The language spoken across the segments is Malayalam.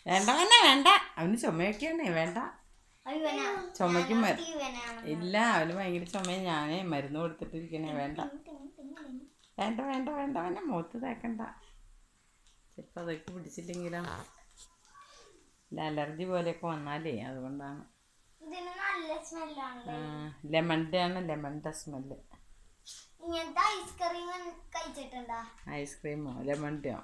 വേണ്ട തന്നെ വേണ്ട. അവന് ചുമയൊക്കെയാണേ വേണ്ട. ചുമയ്ക്കും ഇല്ല, അവന് ഭയങ്കര ചുമയും. ഞാൻ മരുന്ന് കൊടുത്തിട്ടിരിക്കണേ. വേണ്ട വേണ്ട വേണ്ട വേണ്ട അവനെ മുഖത്ത് തേക്കണ്ട. ചിലപ്പോൾ അതൊക്കെ പിടിച്ചില്ലെങ്കിലോ അലർജി പോലെയൊക്കെ വന്നാലേ അതുകൊണ്ടാണ്. ലെമണിൻ്റെ ആണ്, ലെമണിൻ്റെ സ്മെല്ല്. ഐസ്ക്രീമോ ലെമണിൻ്റെയോ?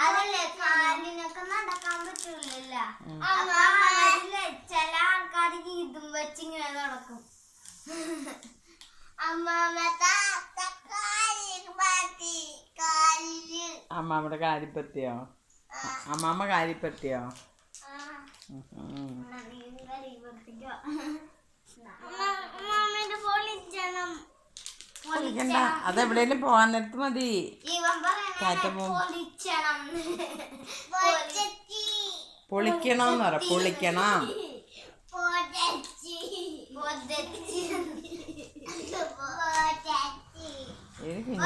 അതല്ലേ കാലിനൊക്കെ നടക്കാൻ പറ്റൂലല്ല. ചില ആൾക്കാർ ഇതും വെച്ചിങ്ങനെ നടക്കും. അമ്മാമ്മയുടെ കാര്യപ്പറ്റിയോ? അമ്മാമ്മ കാര്യപ്പറ്റിയോ? പൊളിക്കണ്ട, അതെവിടെയും പോകാൻ നേരത്ത് മതി. പൊളിക്കണമെന്ന് പറ, പൊളിക്കണം. എനിക്ക്